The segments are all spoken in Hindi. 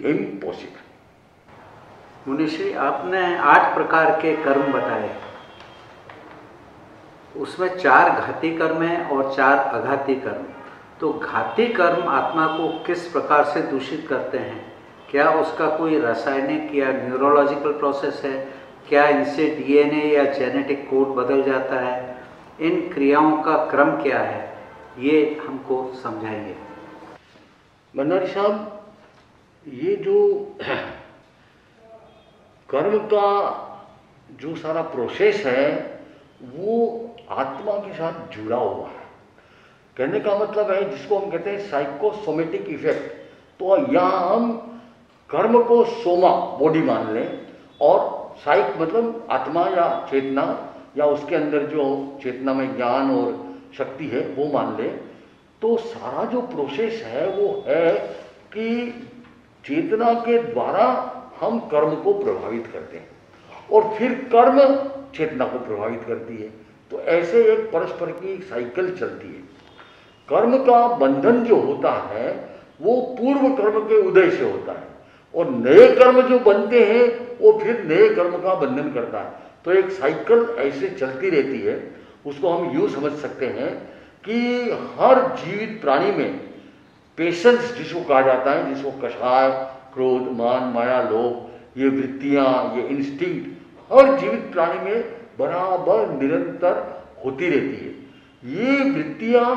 इम्पॉसिबल। मुनिश्री, आपने 8 प्रकार के कर्म बताए, उसमें 4 घाती कर्म हैं और 4 अघाती कर्म। तो घाती कर्म आत्मा को किस प्रकार से दूषित करते हैं? क्या उसका कोई रासायनिक या न्यूरोलॉजिकल प्रोसेस है? क्या इनसे डीएनए या जेनेटिक कोड बदल जाता है? इन क्रियाओं का क्रम क्या है, ये हमको समझाइए। भंडारी साहब, ये जो कर्म का जो सारा प्रोसेस है वो आत्मा के साथ जुड़ा हुआ है। कहने का मतलब है जिसको हम कहते हैं साइकोसोमेटिक इफेक्ट। तो यहाँ हम कर्म को सोमा बॉडी मान लें और साइक मतलब आत्मा या चेतना या उसके अंदर जो चेतना में ज्ञान और शक्ति है वो मान लें। तो सारा जो प्रोसेस है वो है कि चेतना के द्वारा हम कर्म को प्रभावित करते हैं और फिर कर्म चेतना को प्रभावित करती है। तो ऐसे एक परस्पर की एक साइकिल चलती है। कर्म का बंधन जो होता है वो पूर्व कर्म के उदय से होता है और नए कर्म जो बनते हैं वो फिर नए कर्म का बंधन करता है। तो एक साइकिल ऐसे चलती रहती है। उसको हम यूं समझ सकते हैं कि हर जीवित प्राणी में पेशेंस जिसको कहा जाता है, जिसको कषाय, क्रोध, मान, माया, लोभ, ये वृत्तियां, ये इंस्टिंक्ट हर जीवित प्राणी में बराबर निरंतर होती रहती है। ये वृत्तियां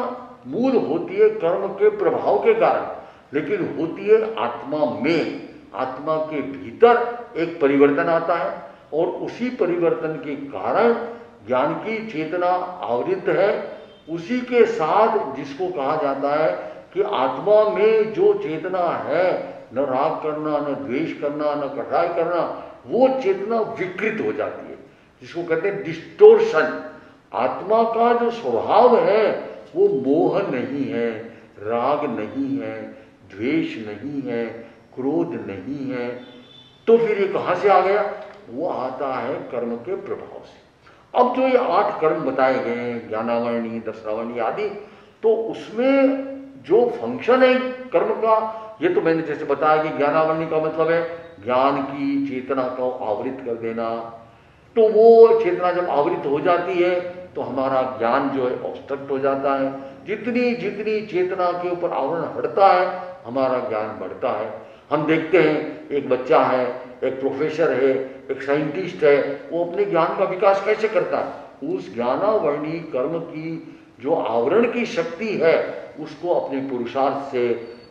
मूल होती है कर्म के प्रभाव के कारण, लेकिन होती है आत्मा में। आत्मा के भीतर एक परिवर्तन आता है और उसी परिवर्तन के कारण ज्ञान की चेतना आवृत है। उसी के साथ जिसको कहा जाता है कि आत्मा में जो चेतना है, न राग करना, न द्वेष करना, न कषाय करना, वो चेतना विकृत हो जाती है, जिसको कहते हैं डिस्टोर्शन। आत्मा का जो स्वभाव है वो मोह नहीं है, राग नहीं है, द्वेष नहीं है, क्रोध नहीं है। तो फिर ये कहां से आ गया? वो आता है कर्म के प्रभाव से। अब जो ये 8 कर्म बताए गए हैं, ज्ञानावरणी, दर्शनावरणी आदि, तो उसमें जो फंक्शन है कर्म का, ये तो मैंने जैसे बताया कि ज्ञानावरणी का मतलब है ज्ञान की चेतना को आवृत कर देना। तो वो चेतना जब आवृत हो जाती है तो हमारा ज्ञान जो है ऑब्स्ट्रक्ट हो जाता है। जितनी जितनी चेतना के ऊपर आवरण हटता है हमारा ज्ञान बढ़ता है। हम देखते हैं एक बच्चा है, एक प्रोफेसर है, एक साइंटिस्ट है, वो अपने ज्ञान का विकास कैसे करता है? उस ज्ञानावरणी कर्म की जो आवरण की शक्ति है उसको अपने पुरुषार्थ से,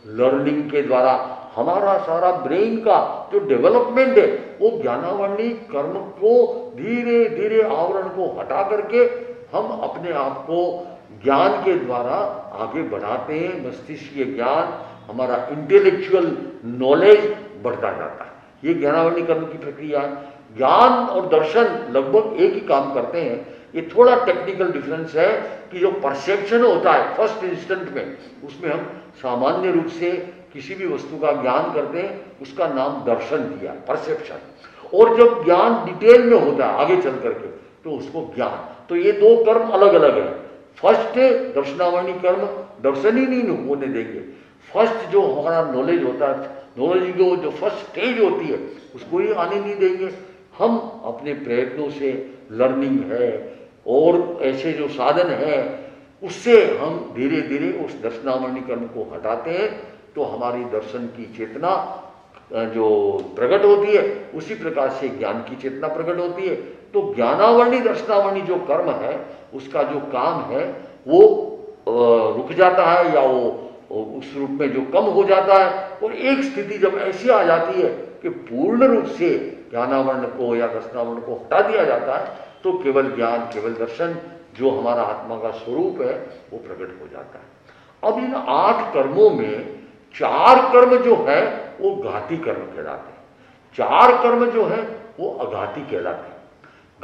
लर्निंग के द्वारा हमारा सारा ब्रेन का जो डेवलपमेंट है वो ज्ञानावरणी कर्म को धीरे धीरे आवरण को हटा करके हम अपने आप को ज्ञान के द्वारा आगे बढ़ाते हैं। मस्तिष्कीय ज्ञान, हमारा इंटेलेक्चुअल नॉलेज बढ़ता जाता है। ये ज्ञानावरणी कर्म की प्रक्रिया है। ज्ञान और दर्शन लगभग एक ही काम करते हैं। ये थोड़ा टेक्निकल डिफरेंस है कि जो परसेप्शन होता है फर्स्ट इंस्टेंट में, उसमें हम सामान्य रूप से किसी भी वस्तु का ज्ञान करते हैं, उसका नाम दर्शन दिया, परसेप्शन। और जब ज्ञान डिटेल में होता है आगे चल करके तो उसको ज्ञान। तो ये 2 कर्म अलग अलग है। फर्स्ट दर्शनावरणी कर्म दर्शन ही नहीं होने देंगे। फर्स्ट जो हमारा नॉलेज होता है, नॉलेज की जो फर्स्ट स्टेज होती है उसको ही आने नहीं देंगे। हम अपने प्रयत्नों से, लर्निंग है और ऐसे जो साधन है उससे हम धीरे धीरे उस दर्शनावरणी कर्म को हटाते हैं। तो हमारी दर्शन की चेतना जो प्रकट होती है उसी प्रकार से ज्ञान की चेतना प्रकट होती है। तो ज्ञानावरणी दर्शनावरणी जो कर्म है उसका जो काम है वो रुक जाता है या वो उस रूप में जो कम हो जाता है। और एक स्थिति जब ऐसी आ जाती है कि पूर्ण रूप से ज्ञानावरण को या दर्शनावरण को हटा दिया जाता है तो केवल ज्ञान, केवल दर्शन जो हमारा आत्मा का स्वरूप है वो प्रकट हो जाता है। अब इन 8 कर्मों में 4 कर्म जो है वो घाती कर्म कहलाते हैं, 4 कर्म जो है वो अघाती कहलाते हैं।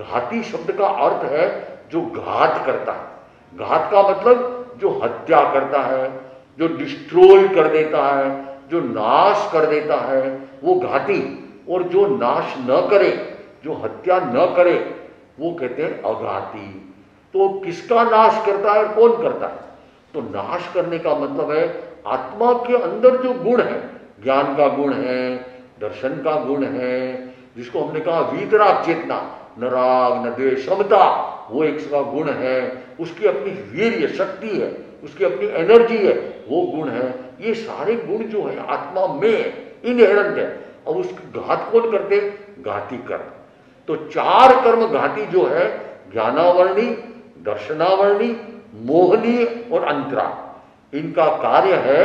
घाती शब्द का अर्थ है जो घात करता है। घात का मतलब जो हत्या करता है, जो डिस्ट्रॉय कर देता है, जो नाश कर देता है, वो घाती। और जो नाश न करे, जो हत्या न करे, वो कहते हैं अघाती। तो किसका नाश करता है, कौन करता है? तो नाश करने का मतलब है आत्मा के अंदर जो गुण है, ज्ञान का गुण है, दर्शन का गुण है, जिसको हमने कहा वीतराग चेतना, न राग न द्वेष समता, वो एक का गुण है, उसकी अपनी वीर्य शक्ति है, उसकी अपनी एनर्जी है, वो गुण है। ये सारे गुण जो है आत्मा में इनहेरेंट है। अब उसकी घात कौन करते? घाती कर्म। तो 4 कर्म घाती जो है, ज्ञानावर्णी, दर्शनावर्णी, मोहनीय और अंतरा, इनका कार्य है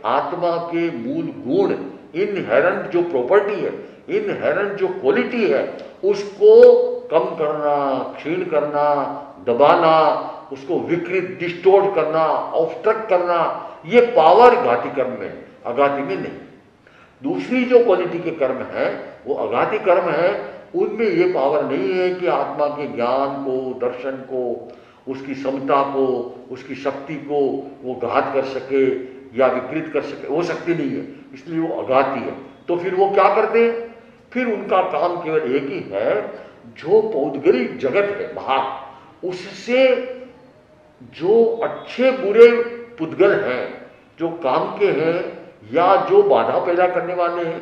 आत्मा के मूल गुण, इनहेरेंट जो प्रॉपर्टी है, इनहेरेंट जो क्वालिटी है, उसको कम करना, क्षीण करना, दबाना, उसको विकृत डिस्टोर्ट करना, ऑब्स्ट्रक्ट करना, ये पावर घाती कर्म में है, अघाती में नहीं। दूसरी जो क्वालिटी के कर्म है वो अघाती कर्म है, उनमें ये पावर नहीं है कि आत्मा के ज्ञान को, दर्शन को, उसकी समता को, उसकी शक्ति को वो घात कर सके या विकृत कर सके, वो शक्ति नहीं है, इसलिए वो अघाती है। तो फिर वो क्या करते हैं? फिर उनका काम केवल एक ही है, जो पौद्गलिक जगत है बाहर, उससे जो अच्छे बुरे पुद्गल हैं, जो काम के हैं या जो बाधा पैदा करने वाले हैं,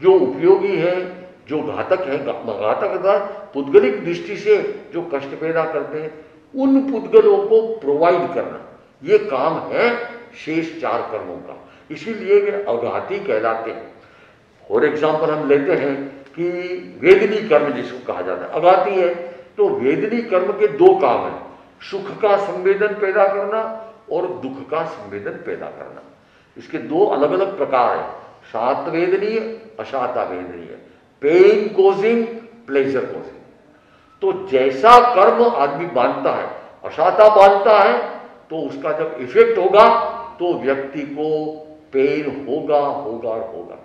जो उपयोगी हैं, जो घातक हैं, घातक पुद्गलिक दृष्टि से जो कष्ट पैदा करते हैं, उन पुद्गलों को प्रोवाइड करना, ये काम है शेष 4 कर्मों का। इसीलिए वे अघाती कहलाते हैं। फॉर एग्जाम्पल हम लेते हैं कि वेदनी कर्म जिसको कहा जाता है अघाती है, तो वेदनी कर्म के 2 काम हैं, सुख का संवेदन पैदा करना और दुख का संवेदन पैदा करना। इसके 2 अलग अलग प्रकार हैं, शात वेदनीय, अशाता वेदनीय, पेन कोजिंग, प्लेजर कोजिंग। तो जैसा कर्म आदमी बांधता है, अशाता बांधता है, तो उसका जब इफेक्ट होगा तो व्यक्ति को पेन होगा होगा और होगा।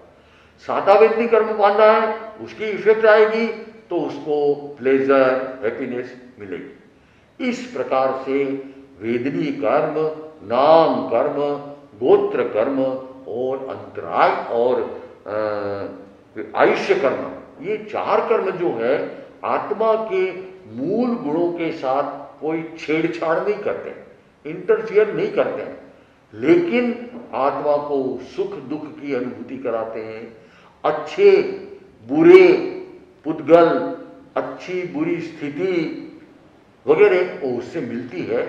सादा वेदनी कर्म बांधा है, उसकी इफेक्ट आएगी तो उसको प्लेजर, हैप्पीनेस मिलेगी। इस प्रकार से वेदनी कर्म, नाम कर्म, गोत्र कर्म और अंतराय और आयुष्य कर्म, ये 4 कर्म जो है आत्मा के मूल गुणों के साथ कोई छेड़छाड़ नहीं करते, इंटरफियर नहीं करते हैं, लेकिन आत्मा को सुख दुख की अनुभूति कराते हैं। अच्छे बुरे पुद्गल, अच्छी बुरी स्थिति वगैरह उससे मिलती है।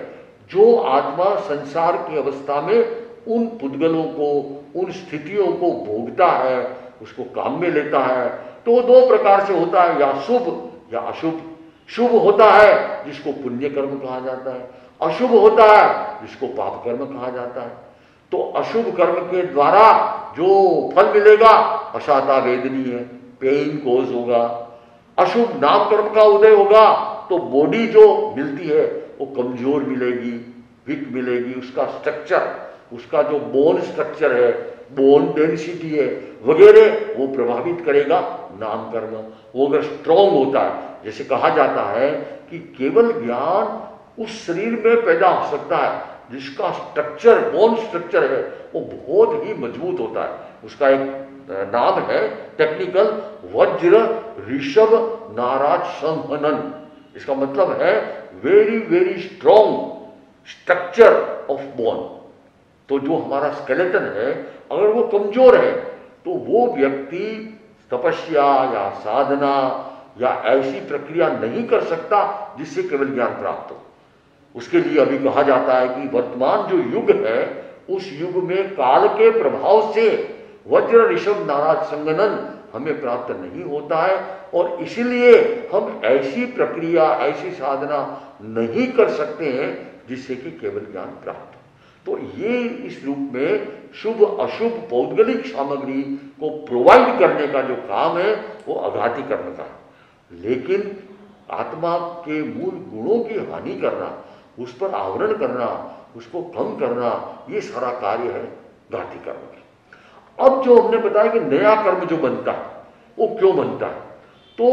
जो आत्मा संसार की अवस्था में उन पुद्गलों को, उन स्थितियों को भोगता है, उसको काम में लेता है, तो 2 प्रकार से होता है, या शुभ या अशुभ। शुभ होता है जिसको पुण्य कर्म कहा जाता है, अशुभ होता है जिसको पाप कर्म कहा जाता है। तो अशुभ कर्म के द्वारा जो फल मिलेगा अशाता वेदनीय है, पेन कोज होगा। अशुभ नाम कर्म का उदय होगा तो बॉडी जो मिलती है वो कमजोर मिलेगी, वीक मिलेगी, उसका स्ट्रक्चर, उसका जो बोन स्ट्रक्चर है, बोन डेंसिटी है वगैरह, वो प्रभावित करेगा नाम कर्म। वो अगर स्ट्रॉन्ग होता है, जैसे कहा जाता है कि केवल ज्ञान उस शरीर में पैदा हो सकता है जिसका स्ट्रक्चर, बोन स्ट्रक्चर है, वो बहुत ही मजबूत होता है। उसका एक नाम है टेक्निकल, वज्र ऋषभ नाराज संहनन। इसका मतलब है very very strong structure of bone. तो जो हमारा स्केलेटन है अगर वो कमजोर है तो वो व्यक्ति तपस्या या साधना या ऐसी प्रक्रिया नहीं कर सकता जिससे केवल ज्ञान प्राप्त हो। उसके लिए अभी कहा जाता है कि वर्तमान जो युग है उस युग में काल के प्रभाव से वज्र ऋषभ नाराज संगनन हमें प्राप्त नहीं होता है, और इसलिए हम ऐसी प्रक्रिया, ऐसी साधना नहीं कर सकते हैं जिससे कि केवल ज्ञान प्राप्त हो। तो ये इस रूप में शुभ अशुभ पौद्गलिक सामग्री को प्रोवाइड करने का जो काम है वो अघाती कर्म का है। लेकिन आत्मा के मूल गुणों की हानि करना, उस पर आवरण करना, उसको कम करना, ये सारा कार्य है घाती कर्म का। अब जो हमने बताया कि नया कर्म जो बनता है वो क्यों बनता है, तो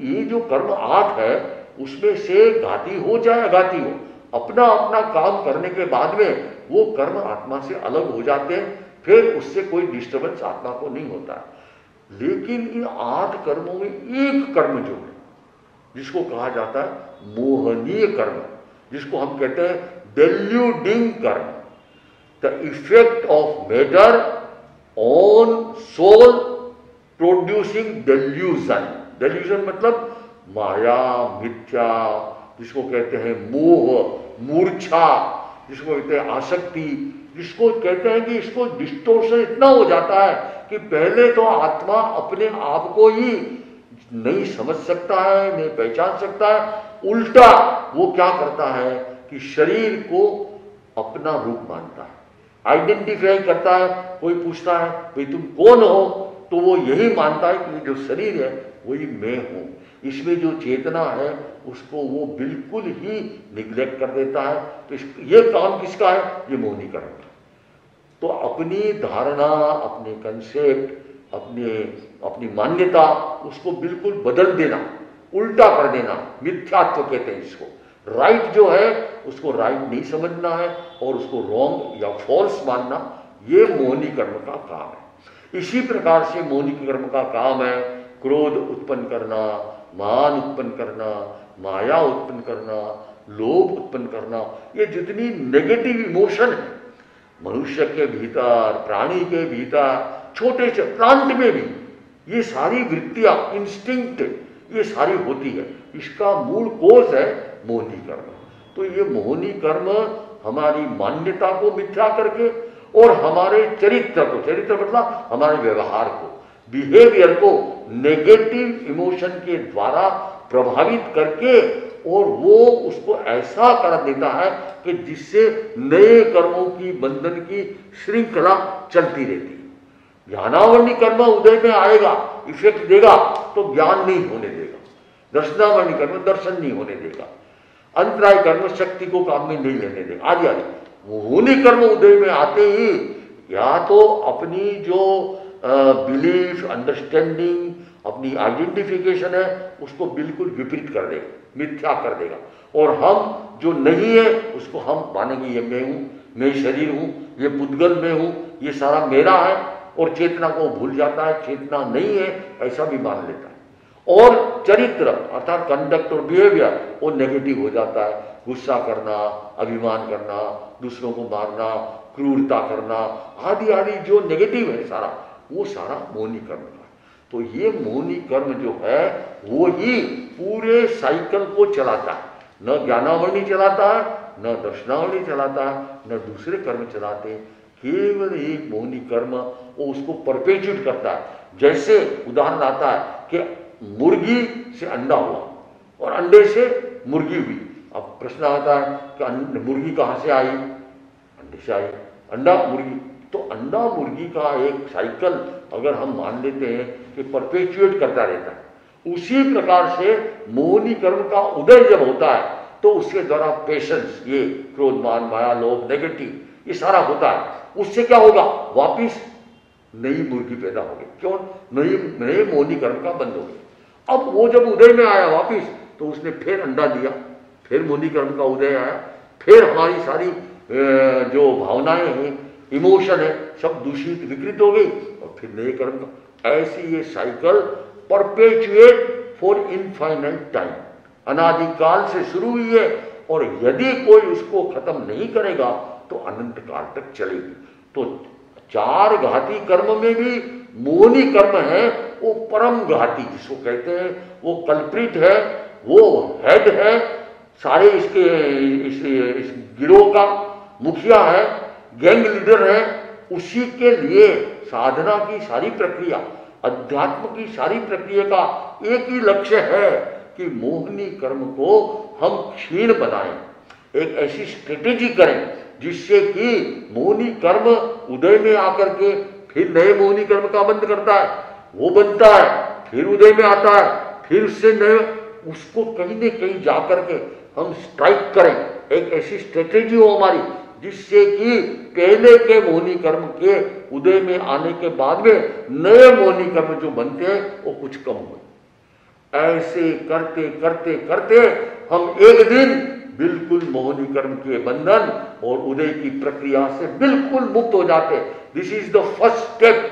ये जो कर्म 8 है उसमें से घाती हो चाहे अघाती हो, अपना अपना काम करने के बाद में वो कर्म आत्मा से अलग हो जाते हैं, फिर उससे कोई डिस्टर्बेंस आत्मा को नहीं होता है। लेकिन इन 8 कर्मों में एक कर्म जो है जिसको कहा जाता है मोहनीय कर्म, जिसको हम कहते हैं deluding karma, the effect of matter on soul producing delusion. Delusion मतलब माया, मिथ्या, जिसको कहते हैं मोह, मूर्छा, जिसको कहते हैं आसक्ति, जिसको कहते हैं कि इसको डिस्टोर्शन इतना हो जाता है कि पहले तो आत्मा अपने आप को ही नहीं समझ सकता है, नहीं पहचान सकता है, उल्टा वो क्या करता है कि शरीर को अपना रूप मानता है, आइडेंटिफाई करता है। कोई पूछता है भाई तुम कौन हो, तो वो यही मानता है कि जो शरीर है वही मैं हूं। इसमें जो चेतना है उसको वो बिल्कुल ही निग्लेक्ट कर देता है। तो ये काम किसका है? ये मोहिनी कर्म का। तो अपनी धारणा, अपने कंसेप्ट, अपनी मान्यता, उसको बिल्कुल बदल देना, उल्टा कर देना, मिथ्यात्व कहते हैं इसको। राइट जो है उसको राइट नहीं समझना है और उसको रॉन्ग या फॉल्स मानना, ये मोहिनी कर्म का काम है। इसी प्रकार से मोहिनी कर्म का काम है क्रोध उत्पन्न करना, मान उत्पन्न करना, माया उत्पन्न करना, लोभ उत्पन्न करना। ये जितनी नेगेटिव इमोशन है मनुष्य के भीतर, प्राणी के भीतर, छोटे से प्लांट में भी, ये सारी वृत्तियां, इंस्टिंक्ट, ये सारी होती है। इसका मूल कोष है मोहिनी कर्म। तो ये मोहिनी कर्म हमारी मान्यता को मिथ्या करके और हमारे चरित्र को, चरित्र मतलब हमारे व्यवहार को, बिहेवियर को नेगेटिव इमोशन के द्वारा प्रभावित करके, और वो उसको ऐसा कर देता है कि जिससे नए कर्मों की बंधन की श्रृंखला चलती रहती है। ज्ञानावरणी कर्म उदय में आएगा, इफेक्ट देगा तो ज्ञान नहीं होने देगा, दर्शनावरणी कर्म दर्शन नहीं होने देगा, अंतराय कर्म शक्ति को काम में नहीं लेने देगा, आदि आदि। मोहिनी कर्म उदय में आते ही या तो अपनी जो बिलीफ, अंडरस्टैंडिंग, अपनी आइडेंटिफिकेशन है उसको बिल्कुल विपरीत कर देगा, मिथ्या कर देगा, और हम जो नहीं है उसको हम मानेंगे ये मैं हूं, मैं शरीर हूं, ये पुद्गल मैं हूं, ये सारा मेरा है, और चेतना को भूल जाता है, चेतना नहीं है ऐसा भी मान लेता है। और चरित्र अर्थात कंडक्ट और बिहेवियर वो नेगेटिव हो जाता है, गुस्सा करना, अभिमान करना, दूसरों को मारना, क्रूरता करना, आदि आदि जो नेगेटिव है सारा, वो सारा मोहिनी कर्म का। तो ये मोहिनी कर्म जो है वो ही पूरे साइकिल को चलाता है, न ज्ञानावरणी चलाता है, न दर्शनावरणी चलाता है, न दूसरे कर्म चलाते, केवल एक मोहिनी कर्म वो उसको परपेचुएट करता है। जैसे उदाहरण आता है कि मुर्गी से अंडा हुआ और अंडे से मुर्गी हुई। अब प्रश्न आता है कि मुर्गी कहाँ से आई? अंडे से आई, अंडा मुर्गी। तो अंडा मुर्गी का एक साइकिल अगर हम मान लेते हैं कि परपेचुएट करता रहता है, उसी प्रकार से मोहिनी कर्म का उदय जब होता है तो उसके द्वारा पेशेंस, ये क्रोध, मान, माया, लोभ, नेगेटिव, ये सारा होता है। उससे क्या होगा? वापिस नई मुर्गी पैदा होगी। क्यों? नए मोहिनी कर्म का बंद हो गया। अब वो जब उदय में आया वापिस, तो उसने फिर अंडा दिया, फिर मोहिनी कर्म का उदय आया, फिर हमारी सारी जो भावनाएं हैं, इमोशन है, सब दूषित, विकृत हो गई, और फिर नए कर्म का। ऐसी ये cycle perpetuate for infinite time, अनादिकाल से शुरू हुई है, और यदि कोई उसको खत्म नहीं करेगा तो अनंत काल तक चलेगी। तो चार घाती कर्म में भी मोहिनी कर्म है वो परम घाती, जिसको कहते हैं वो कल्प्रिट है, वो हेड है, सारे इसके इस गिरोह का मुखिया है, गैंग लीडर है। उसी के लिए साधना की सारी प्रक्रिया, अध्यात्म की सारी प्रक्रिया का एक ही लक्ष्य है कि मोहिनी कर्म को हम क्षीण बनाएं, एक ऐसी स्ट्रेटेजी करें जिससे कि मोहिनी कर्म उदय में आकर के फिर नए मोहिनी कर्म का बंद करता है, वो बनता है, फिर उदय में आता है, फिर उससे नए, उसको कहीं न कहीं जाकर के हम स्ट्राइक करें, एक ऐसी स्ट्रेटेजी हो हमारी जिससे कि पहले के मोहिनी कर्म के उदय में आने के बाद में नए मोहिनी कर्म जो बनते हैं वो कुछ कम हो। ऐसे करते करते करते हम एक दिन बिल्कुल मोहिनी कर्म के बंधन और उदय की प्रक्रिया से बिल्कुल मुक्त हो जाते। This is the first step,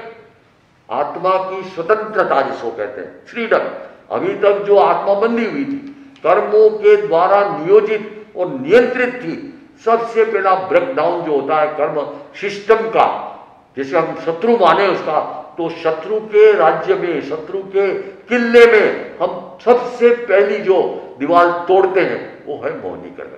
आत्मा की स्वतंत्रता जिसको कहते हैं, फ्रीडम। अभी तक जो आत्मा बंधी हुई थी, कर्मों के द्वारा नियोजित और नियंत्रित थी, सबसे पहला ब्रेकडाउन जो होता है कर्म सिस्टम का, जैसे हम शत्रु माने उसका, तो शत्रु के राज्य में, शत्रु के किले में हम सबसे पहली जो दीवार तोड़ते हैं वो है मोहिनी कर्म,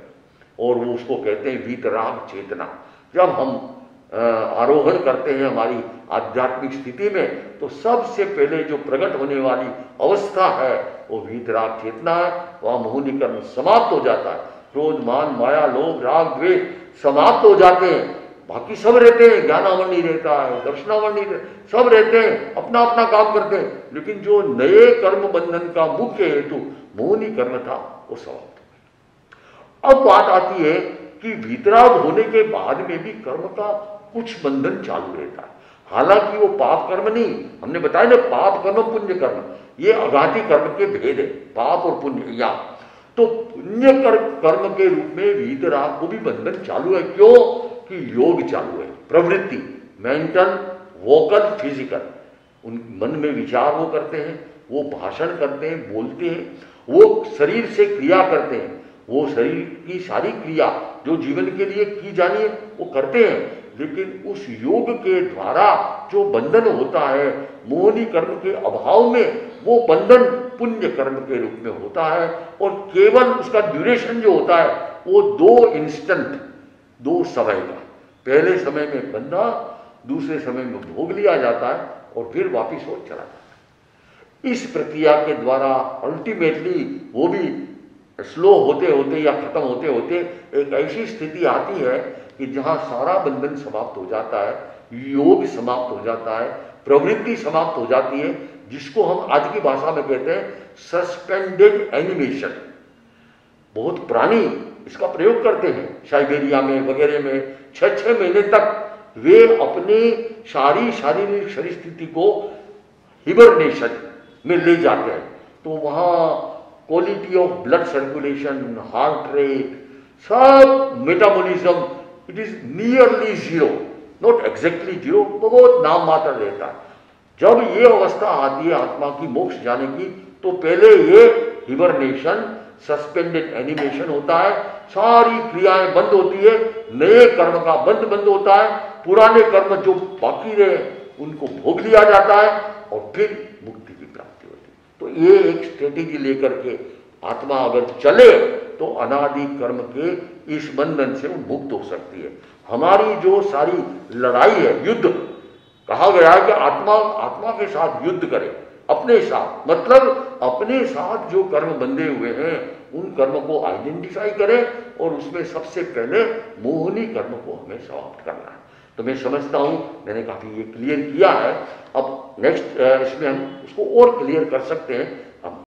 और वो उसको कहते हैं वीतराग चेतना। जब हम आरोहण करते हैं हमारी आध्यात्मिक स्थिति में, तो सबसे पहले जो प्रकट होने वाली अवस्था है वो वीतराग चेतना है। वहाँ मोहिनी कर्म समाप्त हो जाता है, क्रोध मान माया लोभ राग द्वेष समाप्त हो जाते हैं। बाकी सब रहते हैं, ज्ञानावर नहीं रहता है, दर्शनावर नहीं रहता, सब रहते हैं, अपना अपना काम करते हैं, लेकिन जो नए कर्म बंधन का मुख्य हेतु मोहिनी कर्म था वो समाप्त हो गया। अब बात आती है कि वीतराग होने के बाद में भी कर्म का कुछ बंधन चालू रहता है। हालांकि वो पाप कर्म नहीं, हमने बताया ना, पाप कर्म पुण्य कर्म, ये अघाती कर्म के भेद है, पाप और पुण्य। या तो पुण्य कर्म के रूप में वीतराग को भी बंधन चालू है। क्यों? कि योग चालू है, प्रवृत्ति, मेंटल वोकल फिजिकल, उन मन में विचार वो करते हैं, वो भाषण करते हैं, बोलते हैं, वो शरीर से क्रिया करते हैं, वो शरीर की सारी क्रिया जो जीवन के लिए की जानी है वो करते हैं। लेकिन उस योग के द्वारा जो बंधन होता है मोहिनी कर्म के अभाव में, वो बंधन पुण्य कर्म के रूप में होता है, और केवल उसका ड्यूरेशन जो होता है वो 2 इंस्टेंट, 2 समय का। पहले समय में बंधा, दूसरे समय में भोग लिया जाता है, और फिर वापिस वो चला जाता है। इस प्रक्रिया के द्वारा अल्टीमेटली वो भी स्लो होते होते या खत्म होते होते एक ऐसी स्थिति आती है कि जहां सारा बंधन समाप्त हो जाता है, योग समाप्त हो जाता है, प्रवृत्ति समाप्त हो जाती है, जिसको हम आज की भाषा में कहते हैं सस्पेंडेड एनिमेशन। बहुत पुरानी इसका प्रयोग करते हैं, साइबेरिया में वगैरह में 6-6 महीने तक वे अपने शारीरिक शरीर स्थिति को हिबरनेशन में ले जाते हैं। तो वहाँ quality of blood circulation, heart rate, सब metabolism, it is nearly zero, not exactly zero, बहुत नाम मात्र रहता है। जब ये अवस्था आती है आत्मा की मोक्ष जाने की, तो पहले ये हिबरनेशन, सस्पेंडेड एनिमेशन होता है, सारी क्रियाएं बंद होती है, नए कर्म का बंद होता है, पुराने कर्म जो बाकी रहे उनको भोग लिया जाता है, और फिर मुक्ति की प्राप्ति होती है। तो ये एक स्ट्रेटेजी लेकर के आत्मा अगर चले तो अनादि कर्म के इस बंधन से वो मुक्त हो सकती है। हमारी जो सारी लड़ाई है, युद्ध, कहा गया है कि आत्मा के साथ युद्ध करे, अपने साथ, मतलब अपने साथ जो कर्म बंधे हुए हैं उन कर्म को आइडेंटिफाई करें, और उसमें सबसे पहले मोहिनी कर्म को हमें समाप्त करना है। तो मैं समझता हूं मैंने काफी ये क्लियर किया है। अब नेक्स्ट इसमें हम उसको और क्लियर कर सकते हैं। हम